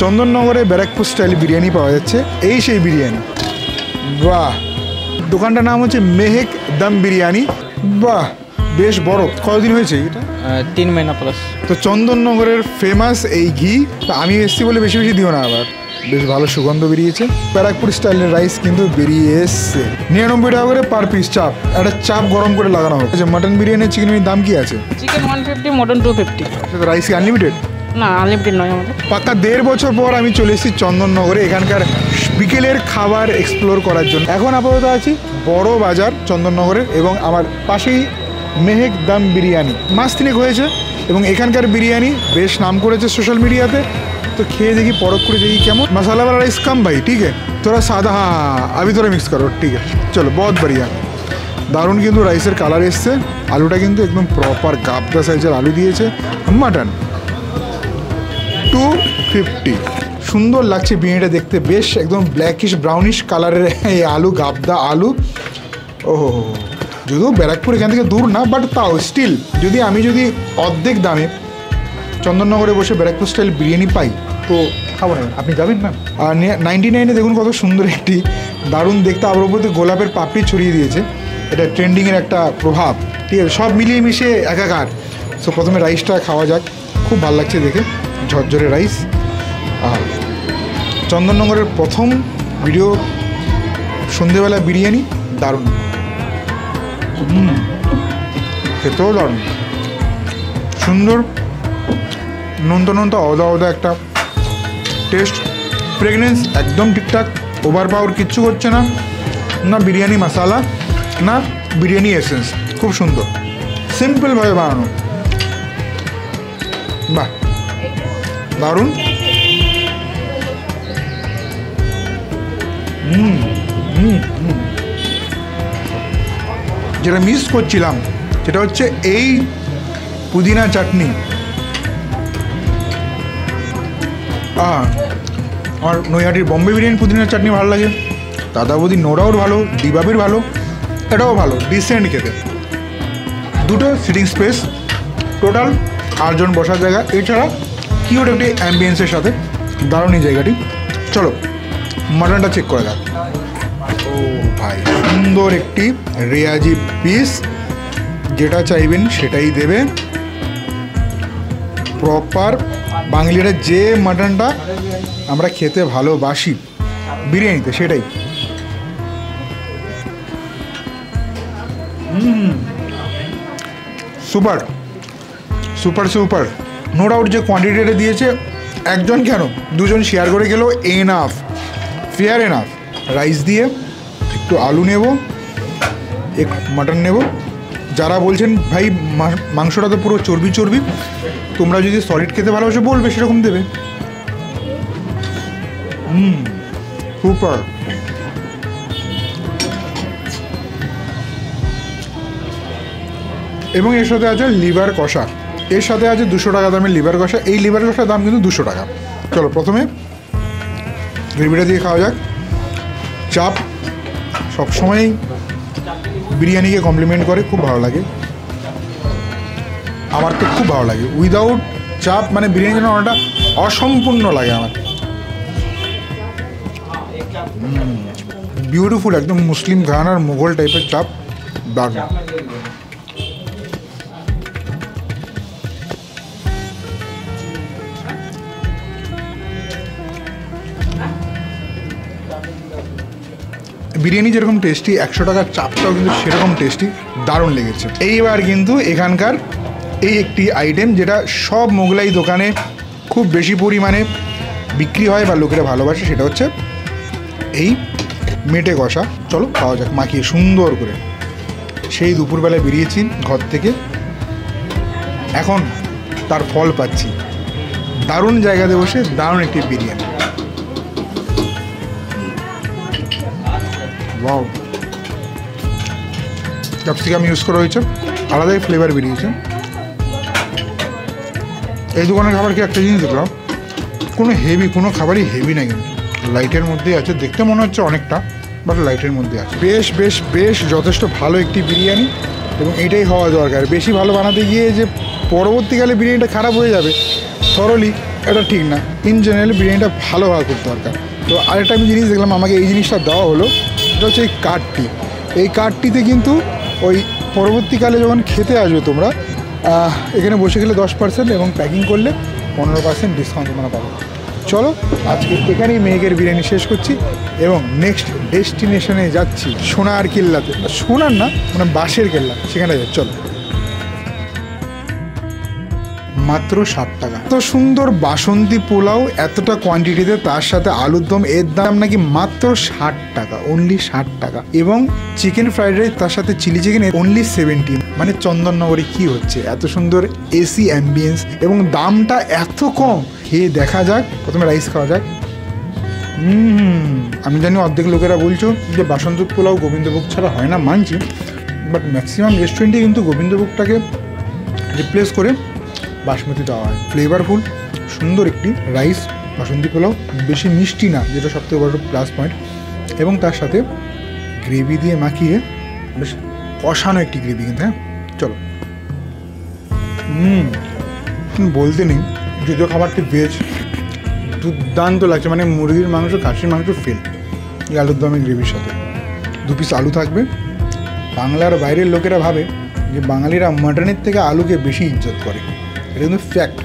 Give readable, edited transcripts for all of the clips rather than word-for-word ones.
চন্দননগরে Barrackpore style biryani পাওয়া যাচ্ছে, এই সেই বিরিয়ানি। বাহ, দোকানটার নাম হচ্ছে মেহেক দম বিরিয়ানি। বাহ, বেশ বড়। কতদিন হয়েছে এটা? 3 মহিনা প্লাস। তো চন্দননগরের ফেমাস এই ঘি, তো আমি এসেছি বলে বেশি বেশি দিও না, আবার বেশ ভালো সুগন্ধ বেরিয়েছে। ব্যারাকপুর স্টাইলের রাইস কিন্তু বেরিয়ে এসছে। 99 টাকা করে পার পিস চাপ, একটা চাপ গরম করে লাগানো হবে। মাটন বিরিয়ানি চিকেনের দাম কি আছে? Chicken 150, mutton 250। রাইস কি আনলিমিটেড? না, আনলিমিটেড নয় আমাদের। পাক্কা 1.5 বছর পর আমি চলে এসেছি চন্দননগরে এখানকার বিকেলের খাবার এক্সপ্লোর করার জন্য। এখন আপাতত আছি বড় বাজার চন্দননগরের, এবং আমার পাশেই মেহেক দম বিরিয়ানি। মাস 3 হয়েছে এবং এখানকার বিরিয়ানি বেশ নাম করেছে সোশ্যাল মিডিয়াতে। তো খেয়ে দেখি, পরখ করে দেখি কেমন। মশালা वाला রাইস কম ভাই, ঠিক আছে? তোরা সাদা, হ্যাঁ আমি তোরা মিক্স করো, ঠিক আছে চলো। বহুত বড়িয়া, দারুণ কিন্তু রাইসের কালার এসছে। আলুটা কিন্তু একদম প্রপার গাবদা সাইজের আলু দিয়েছে। মাটন 250। সুন্দর লাগছে বিরিয়ানিটা দেখতে, বেশ একদম ব্ল্যাকিশ ব্রাউনিশ কালারের এই আলু, গাবদা আলু। ওহো, যদিও ব্যারাকপুর এখান থেকে দূর না, বাট তাও স্টিল যদি আমি অর্ধেক দামে চন্দননগরে বসে ব্যারাকপুর স্টাইল বিরিয়ানি পাই তো খাবো না। আপনি যাবেন না? আর 99-এ দেখুন কত সুন্দর একটি দারুণ দেখতে, আবার উপরে গোলাপের পাপড়ি ছড়িয়ে দিয়েছে। এটা ট্রেন্ডিংয়ের একটা প্রভাব, ঠিক আছে? সব মিলিয়ে মিশে একাকার। সো প্রথমে রাইসটা খাওয়া যাক, খুব ভালো লাগছে দেখে, ঝরঝরে রাইস। আর চন্দননগরের প্রথম ভিডিও, সন্ধেবেলা বিরিয়ানি, দারুণ। খেতেও দারুণ, সুন্দর নোনতা আওদা একটা টেস্ট। ফ্রেগনেন্স একদম ঠিকঠাক, ওভার পাওয়ার কিচ্ছু করছে না, না বিরিয়ানি মশালা না বিরিয়ানি এসেন্স। খুব সুন্দর, সিম্পলভাবে বানানো। বাহ, দারুণ। যেটা মিস করছিলাম সেটা হচ্ছে এই পুদিনা চাটনি। আমার নৈহাটির বম্বে বিরিয়ানি পুদিনা চাটনি ভালো লাগে, দাদা বৌদি নোড়াও ভালো, ডিবাবির ভালো, এটাও ভালো, ডিসেন্ট খেতে। দুটো সিটিং স্পেস, টোটাল 8 জন বসার জায়গা, এছাড়া কিউট একটি অ্যাম্বিয়েন্সের সাথে দারুণ এই জায়গাটি। চলো মাটনটা চেক করে দেখ। ও ভাই, সুন্দর একটি রেয়াজি পিস, যেটা চাইবেন সেটাই দেবে। প্রপার বাঙালিরা যে মাটনটা আমরা খেতে ভালোবাসি বিরিয়ানিতে, সেটাই। Super super super, no doubt. যে কোয়ান্টিটিটা দিয়েছে, একজন কেন 2 জন শেয়ার করে গেলেও এনাফ, ফেয়ার এনাফ। রাইস দিয়ে একটু আলু নেব, একটু মাটন নেব। যারা বলছেন ভাই মাংসটা তো পুরো চর্বি চর্বি, তোমরা যদি সলিড খেতে ভালোবাসো বলবে, সেরকম দেবে। সুপার। এবং এর সাথে আছে লিভার কষা, এর সাথে আছে 200 টাকা দামের লিভার কষা। এই লিভার কষার দাম কিন্তু 200 টাকা। চলো প্রথমে গ্রেভিটা দিয়ে খাওয়া যাক। চাপ সবসময়ই বিরিয়ানিকে কমপ্লিমেন্ট করে, খুব ভালো লাগে। আমার তো খুব ভালো লাগে, উইদাউট চাপ মানে বিরিয়ানি যেন অনেকটা অসম্পূর্ণ লাগে আমার। বিউটিফুল, একদম মুসলিম ঘরানার মুঘল টাইপের চাপ, দারুণ। বিরিয়ানি যেরকম টেস্টি, 100 টাকার চাপটাও কিন্তু সেরকম টেস্টি, দারুণ লেগেছে। এইবার কিন্তু এখানকার এই একটি আইটেম যেটা সব মোগলাই দোকানে খুব বেশি পরিমাণে বিক্রি হয় বা লোকেরা ভালোবাসে, সেটা হচ্ছে এই মেটে কষা। চলো খাওয়া যাক মাখিয়ে সুন্দর করে। সেই দুপুরবেলায় বেরিয়েছি ঘর থেকে, এখন তার ফল পাচ্ছি। দারুণ জায়গাতে বসে দারুণ একটি বিরিয়ানি। ওয়াও, ক্যাপসিকাম ইউজ করা হয়েছে, আলাদাই ফ্লেভার বেরিয়েছে। এই দোকানের খাবার কি একটা জিনিস দেখলাম, কোনো হেভি, কোনো খাবারই হেভি না, কিন্তু লাইটের মধ্যেই আছে। দেখতে মনে হচ্ছে অনেকটা, বাট লাইটের মধ্যে আছে। বেশ বেশ বেশ যথেষ্ট ভালো একটি বিরিয়ানি, এবং এটাই হওয়া দরকার। বেশি ভালো বানাতে গিয়ে যে পরবর্তীকালে বিরিয়ানিটা খারাপ হয়ে যাবে থরলি, এটা ঠিক না। ইন জেনারেল বিরিয়ানিটা ভালোভাবে করতে দরকার। তো আরেকটা আমি জিনিস দেখলাম, আমাকে এই জিনিসটা দেওয়া হলো, এটা হচ্ছে এই কার্ডটি। এই কার্ডটিতে কিন্তু ওই পরবর্তীকালে যখন খেতে আসবে তোমরা, এখানে বসে গেলে 10% এবং প্যাকিং করলে 15% ডিসকাউন্ট তোমরা পাবে। চলো আজকে এখানেই মেঘের বিরিয়ানি শেষ করছি এবং নেক্সট ডেস্টিনেশনে যাচ্ছি সোনার কেল্লাতে। সোনার না, মানে বাঁশের কেল্লা, সেখানে যাচ্ছি। চলো। মাত্র 60 টাকা। তো সুন্দর বাসন্তী পোলাও এতটা কোয়ান্টিটিতে, তার সাথে আলুর দম, এর দাম নাকি মাত্র 60 টাকা, অনলি 60 টাকা। এবং চিকেন ফ্রাইড রাইস তার সাথে চিলি চিকেন অনলি 70। মানে চন্দননগরে কি হচ্ছে, এত সুন্দর এসি অ্যাম্বিয়েন্স এবং দামটা এত কম। খেয়ে দেখা যাক, প্রথমে রাইস খাওয়া যাক। আমি জানি অর্ধেক লোকেরা বলছো যে বাসন্তী পোলাও গোবিন্দভোগ ছাড়া হয় না, মানছি, বাট ম্যাক্সিমাম রেস্টুরেন্টে কিন্তু গোবিন্দভোগটাকে রিপ্লেস করে বাসমতি দেওয়া হয়। ফ্লেভারফুল সুন্দর একটি রাইস বাসন্তী পোলাও, বেশি মিষ্টি না, যেটা সবথেকে বড় প্লাস পয়েন্ট। এবং তার সাথে গ্রেভি দিয়ে মাখিয়ে বেশ কষানো একটি গ্রেভি কিন্তু। হ্যাঁ চলো। বলতে নেই, যদিও খাবারটি ভেজ, দুর্দান্ত লাগছে। মানে মুরগির মাংস, খাসির মাংস ফেল এই আলুর দমের গ্রেভির সাথে। 2 পিস আলু থাকবে। বাংলার বাইরের লোকেরা ভাবে যে বাঙালিরা মাটনের থেকে আলুকে বেশি ইজ্জত করে, এটা কিন্তু ফ্যাক্ট।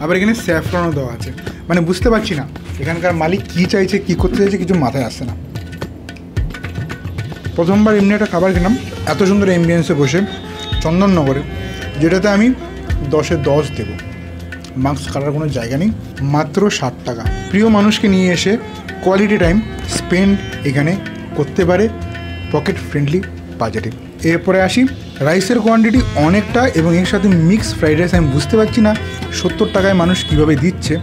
আবার এখানে স্যাফরনও দেওয়া আছে। মানে বুঝতে পারছি না এখানকার মালিক কী চাইছে, কী করতে চাইছে, কিছু মাথায় আসছে না। প্রথমবার এমনি একটা খাবার খেলাম এত সুন্দর অ্যাম্বিয়েন্সে বসে চন্দননগরে, যেটাতে আমি 10-এ 10 দেবো। মার্কস কাটার কোনো জায়গা নেই। মাত্র 60 টাকা। প্রিয় মানুষকে নিয়ে এসে কোয়ালিটি টাইম স্পেন্ড এখানে করতে পারে পকেট ফ্রেন্ডলি বাজেটে। এরপরে আসি, রাইসের কোয়ান্টিটি অনেকটা এবং এর সাথে মিক্স ফ্রাইড রাইস। আমি বুঝতে পারছি না 70 টাকায় মানুষ কীভাবে দিচ্ছে।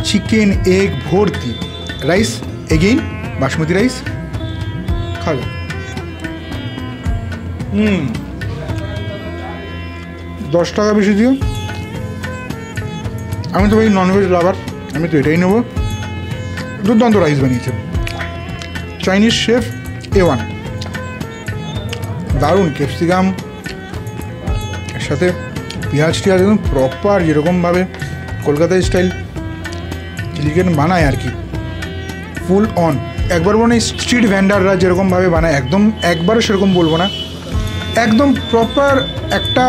চিকেন এগ ভর্তি রাইস, এগেইন বাসমতি রাইস। খাবে 10 টাকা বেশি দিও। আমি তো ভাই ননভেজ লাভার, আমি তো এটাই নেবো। দুর্দান্ত রাইস বানিয়েছে চাইনিজ শেফ A1। দারুণ ক্যাপসিকাম, এর সাথে পেঁয়াজ টিয়াজ একদম প্রপার, যেরকমভাবে কলকাতা স্টাইল চিলি চিকেন বানায় আর কি, ফুল অন। একবার মানে স্ট্রিট ভ্যান্ডাররা যেরকমভাবে বানায়, একদম একবারও সেরকম বলবো না, একদম প্রপার একটা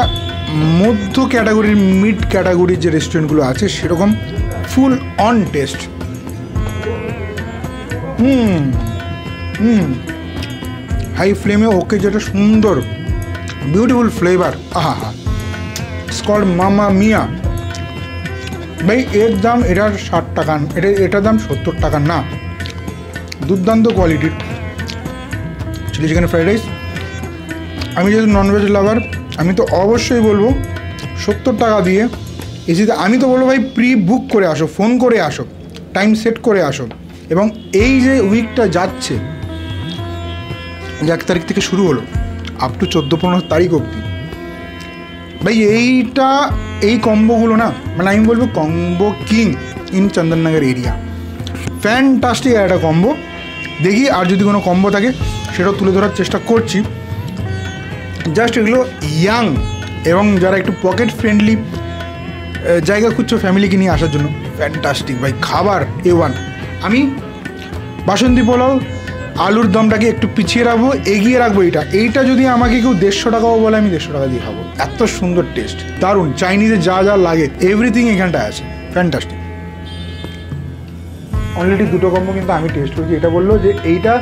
মধ্য ক্যাটাগরির, মিড ক্যাটাগরির যে রেস্টুরেন্টগুলো আছে সেরকম ফুল অন টেস্ট। হাই ফ্লেমে ওকে, যেটা সুন্দর বিউটিফুল ফ্লেভার। আহা হা, স্কল্ড মামা মিয়া। ভাই এর দাম, এটার 60 টাকা, এটার দাম 70 টাকা না। দুর্দান্ত কোয়ালিটির চিলি চিকেন ফ্রাইড রাইস। আমি যেহেতু ননভেজ লাভার, আমি তো অবশ্যই বলবো 70 টাকা দিয়ে এসিতে। আমি তো বলবো ভাই প্রি বুক করে আসো, ফোন করে আসো, টাইম সেট করে আসো। এবং এই যে উইকটা যাচ্ছে, 1 তারিখ থেকে শুরু হলো আপ টু 14-15 তারিখ অবধি, ভাই এই কম্বোগুলো না, মানে আমি বলবো combo king in Chandannagar area. Fantastic একটা কম্বো। দেখি আর যদি কোনো কম্বো থাকে সেটাও তুলে ধরার চেষ্টা করছি। জাস্ট এগুলো ইয়াং এবং যারা একটু পকেট ফ্রেন্ডলি জায়গা খুঁজছো ফ্যামিলিকে নিয়ে আসার জন্য, ফ্যান্টাস্টিক ভাই খাবার A1। আমি বাসন্তী পোলাও আলুর দমটাকে একটু পিছিয়ে রাখবো, এগিয়ে রাখবো এইটা যদি আমাকে কেউ 150 টাকাও বলে, আমি 150 টাকা দিয়ে খাবো। এত সুন্দর টেস্ট, দারুণ। চাইনিজে যা যা লাগে এভরিথিং এখানটায় আছে, ফ্যান্টাস্টিক। অলরেডি 2টো কম্বো কিন্তু আমি টেস্ট করেছি। এটা বললো যে এইটা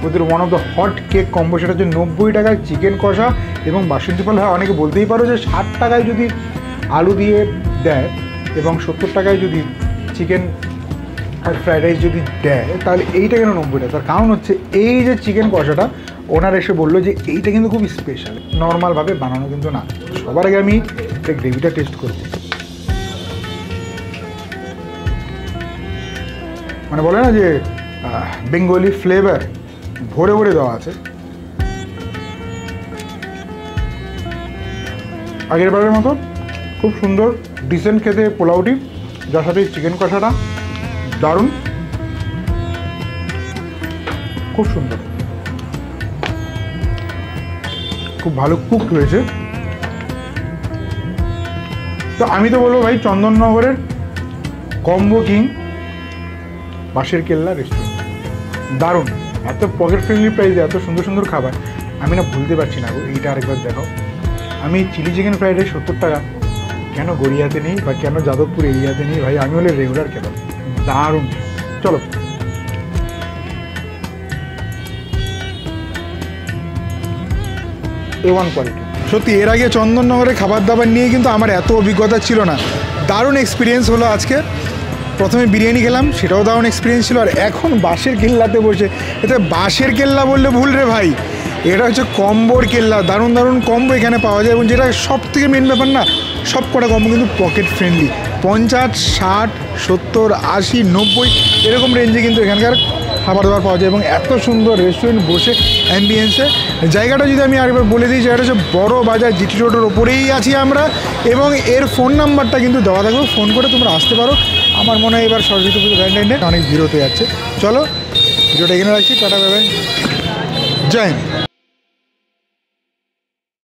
ওদের one of the hot cake combo, সেটা হচ্ছে 90 টাকায় চিকেন কষা এবং বাসন্তী পোলাও। হ্যাঁ, অনেকে বলতেই পারো যে 60 টাকায় যদি আলু দিয়ে দেয় এবং 70 টাকায় যদি চিকেন আর ফ্রাইড রাইস যদি দেয়, তাহলে এইটা কেন 90 টাকা? তার কারণ হচ্ছে এই যে চিকেন কষাটা, ওনার এসে বললো যে এইটা কিন্তু খুব স্পেশাল, নর্মালভাবে বানানো কিন্তু না। সবার আগে আমি এই গ্রেভিটা টেস্ট করবো। মানে বলে না যে বেঙ্গলি ফ্লেভার ভরে ভরে দেওয়া আছে। আগের বারের মতো খুব সুন্দর ডিসেন্ট খেতে পোলাওটি, যার সাথে চিকেন কষাটা দারুণ, খুব সুন্দর, খুব ভালো কুকড হয়েছে। তো আমি তো বলবো ভাই চন্দননগরের কম্বো কিং বাঁশের কেল্লা রেস্টুরেন্ট, দারুণ। এত পকেট ফ্রেন্ডলি প্রাইসে এত সুন্দর সুন্দর খাবার আমি না ভুলতে পারছি না গো। এইটা আরেকবার দেখাও। আমি চিলি চিকেন ফ্রাইড রাইস 70 টাকা কেন গড়িয়াতে নেই বা কেন যাদবপুর এরিয়াতে নেই ভাই, আমি হলে রেগুলার খেতাম। দারুণ। চলো A1 কোয়ালিটি। সত্যি এর আগে চন্দননগরে খাবার দাবার নিয়ে কিন্তু আমার এত অভিজ্ঞতা ছিল না। দারুণ এক্সপিরিয়েন্স হলো আজকে। প্রথমে বিরিয়ানি খেলাম, সেটাও দারুণ এক্সপিরিয়েন্স ছিল। আর এখন বাঁশের কেল্লাতে বসে, এটা বাঁশের কেল্লা বললে ভুল রে ভাই, এটা হচ্ছে কম্বোর কেল্লা। দারুণ দারুণ কম্বো এখানে পাওয়া যায় এবং যেটা সব থেকে মেন ব্যাপার না, সব কটা কম্বো কিন্তু পকেট ফ্রেন্ডলি। 50, 60, 70, 80, 90 এরকম রেঞ্জে কিন্তু এখানকার খাবার দাবার পাওয়া যায় এবং এত সুন্দর রেস্টুরেন্ট বসে অ্যাম্বিয়েন্সে। জায়গাটা যদি আমি আরেকবার বলে দিই, জায়গাটা হচ্ছে বড় বাজার, জিটি রোডের ওপরেই আছি আমরা এবং এর ফোন নাম্বারটা কিন্তু দেওয়া থাকবে, ফোন করে তোমরা আসতে পারো। আমার মনে হয় এবার সরস্বতী পুজো ভ্যালেন্টাইন ডে অনেক ভিড় হতে যাচ্ছে। চলো ভিডিওটা এখানে রাখছি, টাটা বাই বাই, জয় হিন্দ।